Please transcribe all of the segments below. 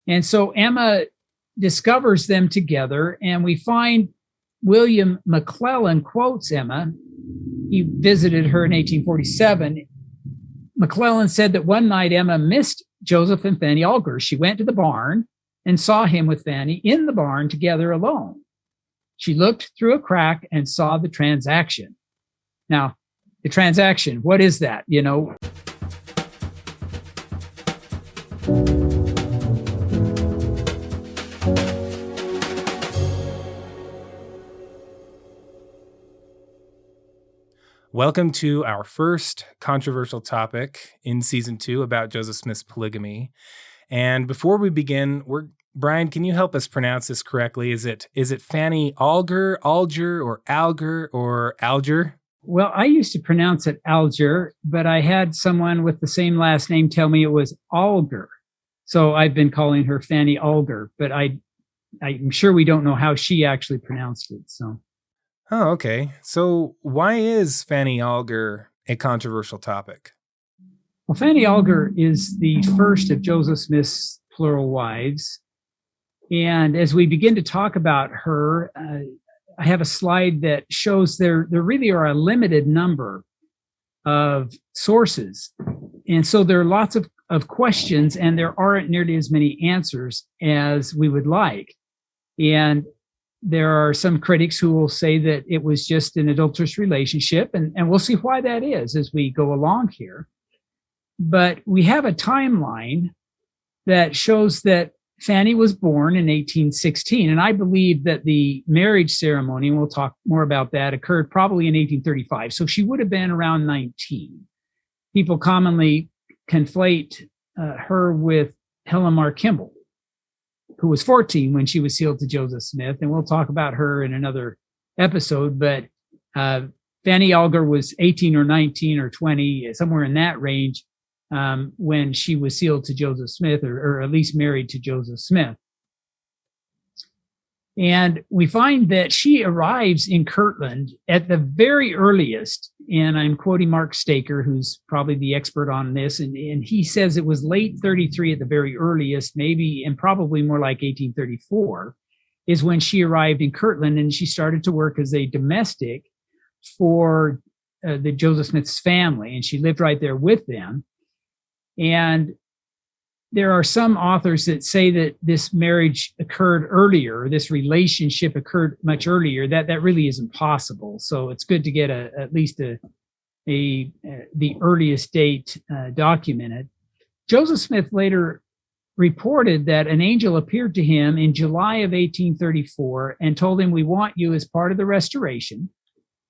And so Emma discovers them together, and we find William McClellan quotes Emma. He visited her in 1847. McClellan said that one night Emma missed Joseph and Fanny Alger. She went to the barn and saw him with Fanny in the barn together alone. She looked through a crack and saw the transaction. Now, the transaction, what is that? Welcome to our first controversial topic in season 2 about Joseph Smith's polygamy. And before we begin, Brian, can you help us pronounce this correctly? Is it Fanny Alger, or Alger? Well, I used to pronounce it Alger, but I had someone with the same last name tell me it was Alger. So I've been calling her Fanny Alger, but I'm sure we don't know how she actually pronounced it. So. Oh, okay. So why is Fanny Alger a controversial topic? Well, Fanny Alger is the first of Joseph Smith's plural wives. And as we begin to talk about her, I have a slide that shows there really are a limited number of sources. And so there are lots of questions, and there aren't nearly as many answers as we would like. And there are some critics who will say that it was just an adulterous relationship, and we'll see why that is as we go along here. But we have a timeline that shows that Fanny was born in 1816, and I believe that the marriage ceremony, and we'll talk more about that, occurred probably in 1835. So she would have been around 19. People commonly conflate her with Helen Mar Kimball, who was 14 when she was sealed to Joseph Smith. And we'll talk about her in another episode. But Fanny Alger was 18 or 19 or 20, somewhere in that range, when she was sealed to Joseph Smith, or at least married to Joseph Smith. And we find that she arrives in Kirtland at the very earliest, and I'm quoting Mark Staker, who's probably the expert on this, and he says it was late 33 at the very earliest, maybe, and probably more like 1834, is when she arrived in Kirtland, and she started to work as a domestic for the Joseph Smith's family, and she lived right there with them. And there are some authors that say that this marriage occurred earlier, this relationship occurred much earlier. That really isn't possible. So it's good to get at least the earliest date documented. Joseph Smith later reported that an angel appeared to him in July of 1834 and told him, "We want you as part of the restoration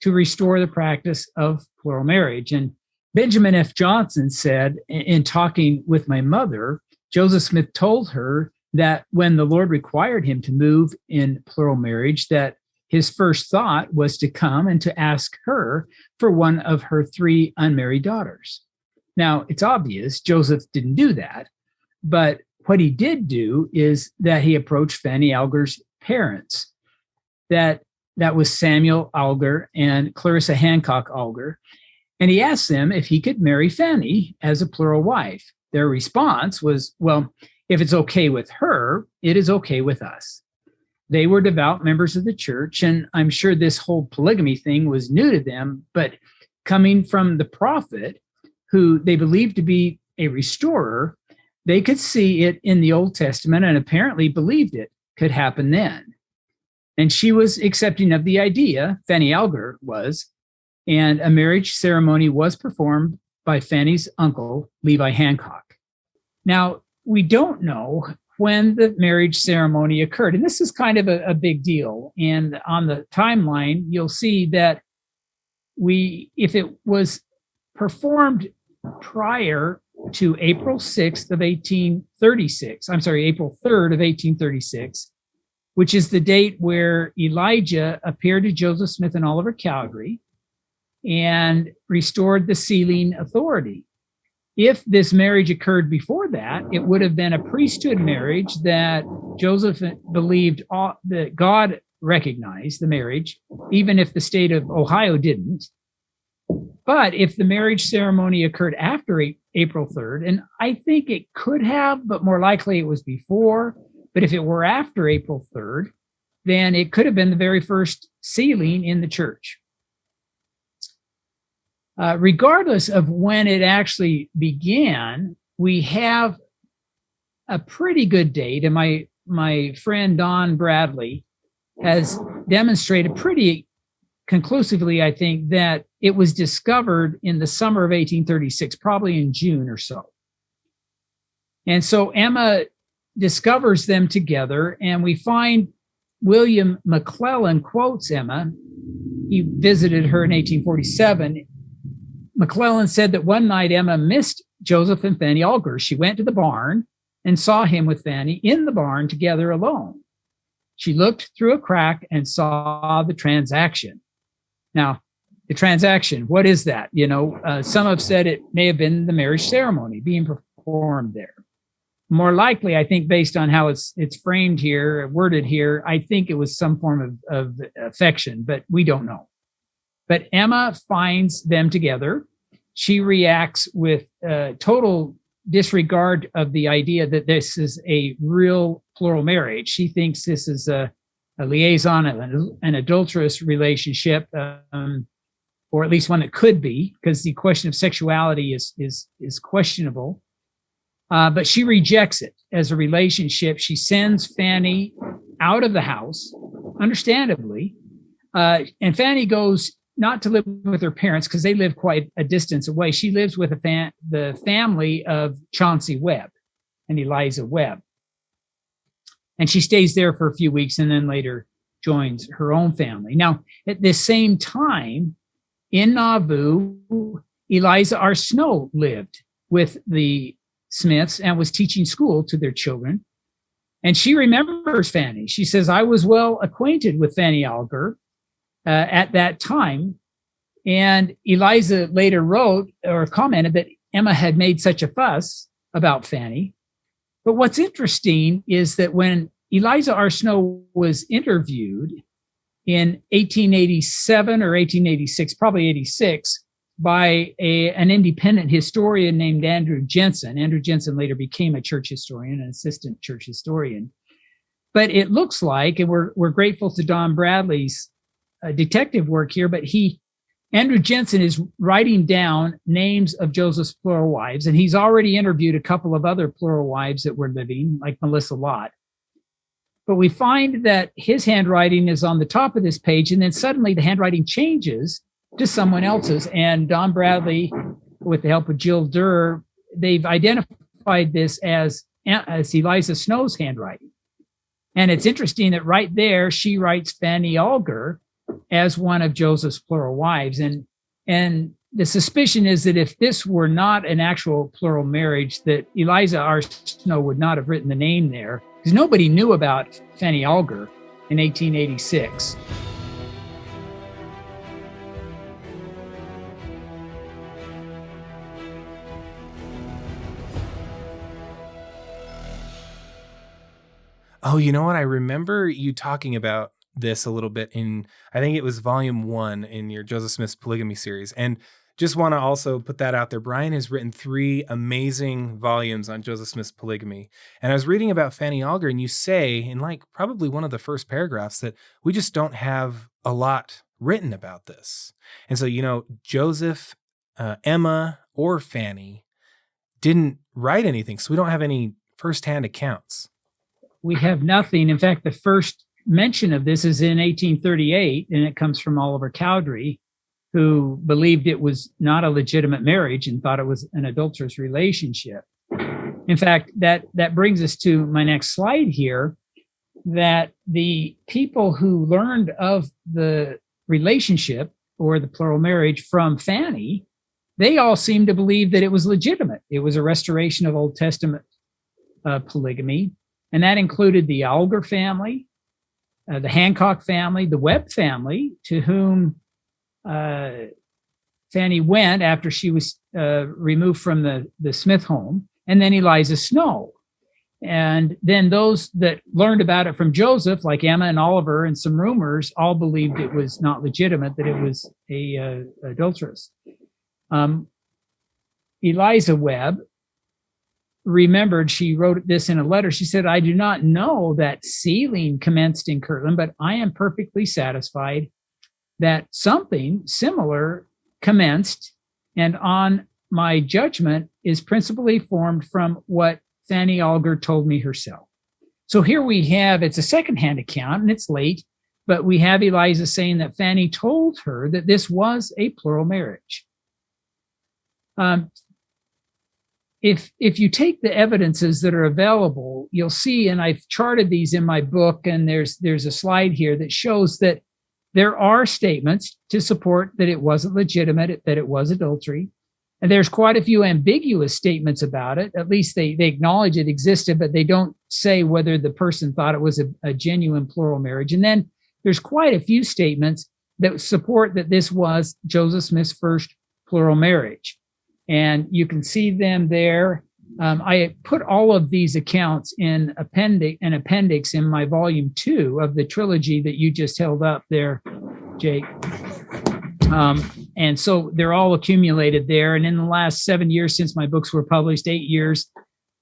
to restore the practice of plural marriage." And Benjamin F. Johnson said, in talking with my mother, Joseph Smith told her that when the Lord required him to move in plural marriage, that his first thought was to come and to ask her for one of her 3 unmarried daughters. Now, it's obvious Joseph didn't do that, but what he did do is that he approached Fanny Alger's parents. That was Samuel Alger and Clarissa Hancock Alger. And he asked them if he could marry Fanny as a plural wife. Their response was, well, if it's okay with her, it is okay with us. They were devout members of the church, and I'm sure this whole polygamy thing was new to them, but coming from the prophet, who they believed to be a restorer, they could see it in the Old Testament and apparently believed it could happen then. And she was accepting of the idea, Fanny Alger was, and a marriage ceremony was performed by Fanny's uncle, Levi Hancock. Now, we don't know when the marriage ceremony occurred, and this is kind of a big deal. And on the timeline, you'll see that if it was performed prior to April 6th of 1836, April 3rd of 1836, which is the date where Elijah appeared to Joseph Smith and Oliver Calgary and restored the sealing authority. If this marriage occurred before that, it would have been a priesthood marriage that Joseph believed that God recognized the marriage, even if the state of Ohio didn't. But if the marriage ceremony occurred after April 3rd, and I think it could have, but more likely it was before, but if it were after April 3rd, then it could have been the very first sealing in the church. Regardless of when it actually began, we have a pretty good date, and my friend Don Bradley has demonstrated pretty conclusively, I think, that it was discovered in the summer of 1836, probably in June or so. And so Emma discovers them together, and we find William McClellan quotes Emma. He visited her in 1847. McClellan said that one night Emma missed Joseph and Fanny Alger. She went to the barn and saw him with Fanny in the barn together alone. She looked through a crack and saw the transaction. Now, the transaction, what is that? Some have said it may have been the marriage ceremony being performed there. More likely, I think, based on how it's framed here, worded here, I think it was some form of affection, but we don't know. But Emma finds them together. She reacts with total disregard of the idea that this is a real plural marriage. She thinks this is a liaison, an adulterous relationship, or at least one that could be, because the question of sexuality is questionable. But she rejects it as a relationship. She sends Fanny out of the house, understandably, and Fanny goes not to live with her parents because they live quite a distance away. She lives with the family of Chauncey Webb and Eliza Webb. And she stays there for a few weeks and then later joins her own family. Now, at the same time, in Nauvoo, Eliza R. Snow lived with the Smiths and was teaching school to their children. And she remembers Fanny. She says, I was well acquainted with Fanny Alger at that time. And Eliza later wrote or commented that Emma had made such a fuss about Fanny. But what's interesting is that when Eliza R. Snow was interviewed in 1887 or 1886, probably 86, by an independent historian named Andrew Jensen. Andrew Jensen later became a church historian, an assistant church historian. But it looks like, and we're grateful to Don Bradley's detective work here, but Andrew Jensen is writing down names of Joseph's plural wives, and he's already interviewed a couple of other plural wives that were living, like Melissa Lott. But we find that his handwriting is on the top of this page, and then suddenly the handwriting changes to someone else's. And Don Bradley, with the help of Jill Durr, they've identified this as Eliza Snow's handwriting. And it's interesting that right there, she writes Fanny Alger as one of Joseph's plural wives. And the suspicion is that if this were not an actual plural marriage, that Eliza R. Snow would not have written the name there, because nobody knew about Fanny Alger in 1886. Oh, you know what? I remember you talking about this a little bit in, I think it was volume 1 in your Joseph Smith's polygamy series. And just want to also put that out there. Brian has written 3 amazing volumes on Joseph Smith's polygamy. And I was reading about Fanny Alger, and you say in probably one of the first paragraphs that we just don't have a lot written about this. And so, Joseph, Emma, or Fanny didn't write anything. So we don't have any firsthand accounts. We have nothing. In fact, the first mention of this is in 1838, and it comes from Oliver Cowdery, who believed it was not a legitimate marriage and thought it was an adulterous relationship. In fact, that brings us to my next slide here, that the people who learned of the relationship or the plural marriage from Fanny, they all seem to believe that it was legitimate. It was a restoration of Old Testament polygamy. And that included the Alger family, the Hancock family, the Webb family, to whom Fanny went after she was removed from the Smith home, and then Eliza Snow. And then those that learned about it from Joseph, like Emma and Oliver and some rumors, all believed it was not legitimate, that it was a adulteress. Eliza Webb remembered, she wrote this in a letter. She said, I do not know that sealing commenced in Kirtland, but I am perfectly satisfied that something similar commenced, and on my judgment is principally formed from what Fanny Alger told me herself. So here we have, it's a secondhand account and it's late, but we have Eliza saying that Fanny told her that this was a plural marriage. If you take the evidences that are available, you'll see, and I've charted these in my book, and there's a slide here that shows that there are statements to support that it wasn't legitimate, that it was adultery. And there's quite a few ambiguous statements about it. At least they acknowledge it existed, but they don't say whether the person thought it was a genuine plural marriage. And then there's quite a few statements that support that this was Joseph Smith's first plural marriage. And you can see them there. I put all of these accounts in an appendix in my volume 2 of the trilogy that you just held up there, Jake. And so they're all accumulated there. And in the last 7 years since my books were published, 8 years,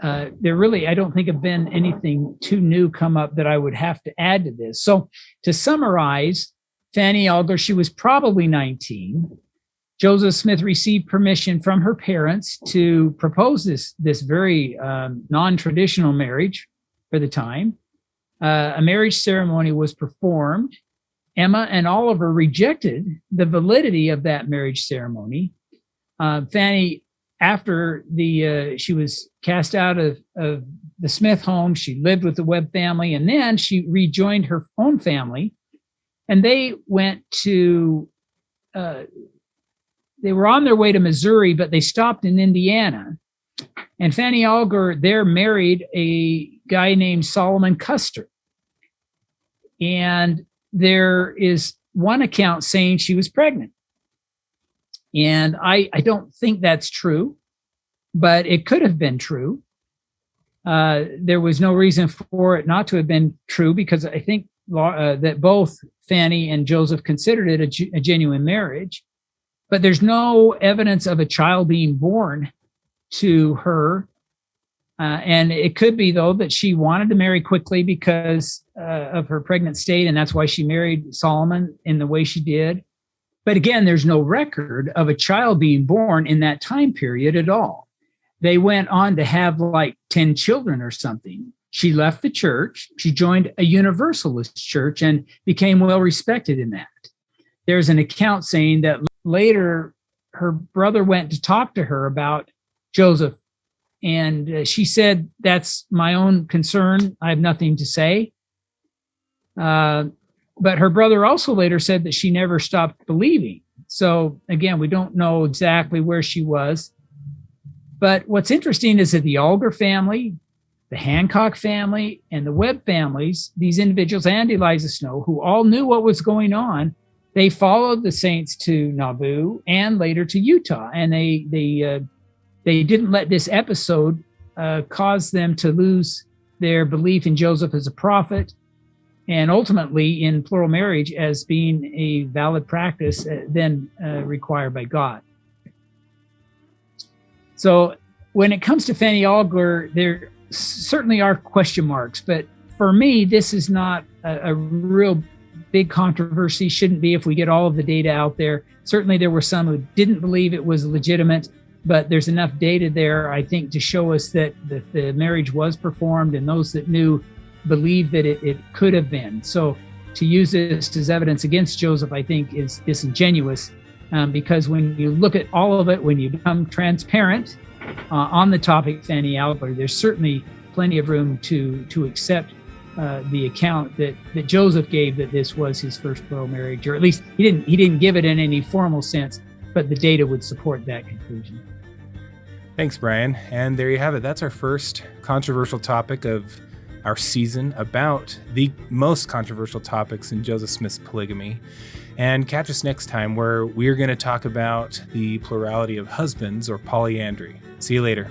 there really, I don't think have been anything too new come up that I would have to add to this. So to summarize, Fanny Alger, she was probably 19. Joseph Smith received permission from her parents to propose this very non-traditional marriage for the time. A marriage ceremony was performed. Emma and Oliver rejected the validity of that marriage ceremony. Fanny, after she was cast out of the Smith home, she lived with the Webb family, and then she rejoined her own family, and they went to they were on their way to Missouri, but they stopped in Indiana. And Fanny Alger there married a guy named Solomon Custer. And there is one account saying she was pregnant. And I don't think that's true, but it could have been true. There was no reason for it not to have been true, because I think that both Fanny and Joseph considered it a genuine marriage. But there's no evidence of a child being born to her. And it could be, though, that she wanted to marry quickly because of her pregnant state, and that's why she married Solomon in the way she did. But again, there's no record of a child being born in that time period at all. They went on to have like 10 children or something. She left the church. She joined a Universalist church and became well respected in that. There's an account saying that later her brother went to talk to her about Joseph, and she said, that's my own concern. I have nothing to say. But her brother also later said that she never stopped believing. So again, we don't know exactly where she was. But what's interesting is that the Alger family, the Hancock family, and the Webb families, these individuals and Eliza Snow, who all knew what was going on, they followed the saints to Nauvoo and later to Utah. And they didn't let this episode cause them to lose their belief in Joseph as a prophet, and ultimately in plural marriage as being a valid practice then required by God. So when it comes to Fanny Alger, there certainly are question marks, but for me, this is not a real big controversy. Shouldn't be if we get all of the data out there. Certainly there were some who didn't believe it was legitimate, but there's enough data there, I think, to show us that the marriage was performed, and those that knew believed that it could have been. So to use this as evidence against Joseph, I think, is disingenuous, because when you look at all of it, when you become transparent on the topic Fanny Alger, there's certainly plenty of room to accept the account that Joseph gave, that this was his first plural marriage, or at least he didn't give it in any formal sense, but the data would support that conclusion. Thanks, Brian. And there you have it. That's our first controversial topic of our season about the most controversial topics in Joseph Smith's polygamy. And catch us next time, where we're going to talk about the plurality of husbands, or polyandry. See you later.